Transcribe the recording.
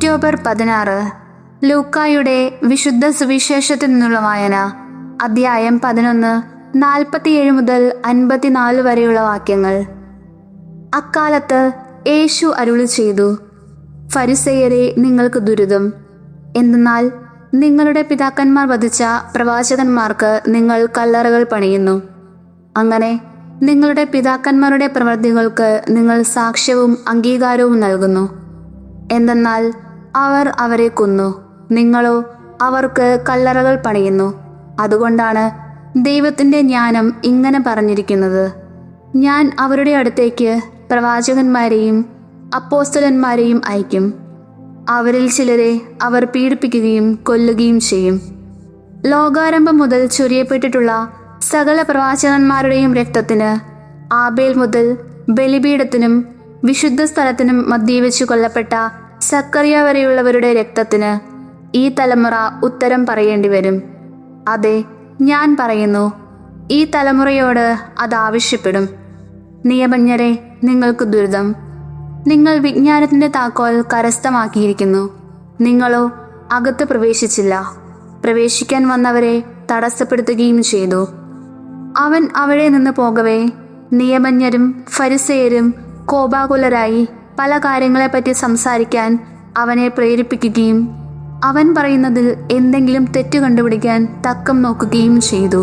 October 16 ലൂക്കായുടെ വിശുദ്ധ സുവിശേഷത്തിൽ നിന്നുള്ള വായന. അധ്യായം 11 47 മുതൽ 54 വരെയുള്ള വാക്യങ്ങൾ. അക്കാലത്ത് യേശു അരുളി ചെയ്തു, ഫരിസേയരെ, നിങ്ങൾക്ക് ദുരിതം! എന്തെന്നാൽ നിങ്ങളുടെ പിതാക്കന്മാർ വധിച്ച പ്രവാചകന്മാർക്ക് നിങ്ങൾ കല്ലറകൾ പണിയുന്നു. അങ്ങനെ നിങ്ങളുടെ പിതാക്കന്മാരുടെ പ്രവൃത്തികൾക്ക് നിങ്ങൾ സാക്ഷ്യവും അംഗീകാരവും നൽകുന്നു. എന്തെന്നാൽ അവർ അവരെ കൊന്നു, നിങ്ങളോ അവർക്ക് കല്ലറകൾ പണിയുന്നു. അതുകൊണ്ടാണ് ദൈവത്തിൻ്റെ ജ്ഞാനം ഇങ്ങനെ പറഞ്ഞിരിക്കുന്നത്, ഞാൻ അവരുടെ അടുത്തേക്ക് പ്രവാചകന്മാരെയും അപ്പോസ്തലന്മാരെയും അയക്കും. അവരിൽ ചിലരെ അവർ പീഡിപ്പിക്കുകയും കൊല്ലുകയും ചെയ്യും. ലോകാരംഭം മുതൽ ചൊരിയപ്പെട്ടിട്ടുള്ള സകല പ്രവാചകന്മാരുടെയും രക്തത്തിന്, ആബേൽ മുതൽ ബലിപീഠത്തിനും വിശുദ്ധ സ്ഥലത്തിനും മധ്യേ വെച്ച് കൊല്ലപ്പെട്ട സക്കറിയ വരെയുള്ളവരുടെ രക്തത്തിന് ഈ തലമുറ ഉത്തരം പറയേണ്ടി വരും. അതെ, ഞാൻ പറയുന്നു, ഈ തലമുറയോട് അത് ആവശ്യപ്പെടും. നിയമജ്ഞരെ, നിങ്ങൾക്ക് ദുരിതം! നിങ്ങൾ വിജ്ഞാനത്തിൻ്റെ താക്കോൽ കരസ്ഥമാക്കിയിരിക്കുന്നു. നിങ്ങളോ അകത്ത് പ്രവേശിച്ചില്ല. പ്രവേശിക്കാൻ വന്നവരെ തടസ്സപ്പെടുത്തുകയും ചെയ്തു. അവൻ അവിടെ നിന്ന് പോകവേ നിയമജ്ഞരും ഫരിസേയരും കോപാകുലരായി പല കാര്യങ്ങളെപ്പറ്റി സംസാരിക്കാൻ അവനെ പ്രേരിപ്പിക്കുകയും അവൻ പറയുന്നതിൽ എന്തെങ്കിലും തെറ്റു കണ്ടുപിടിക്കാൻ തക്കം നോക്കുകയും ചെയ്തു.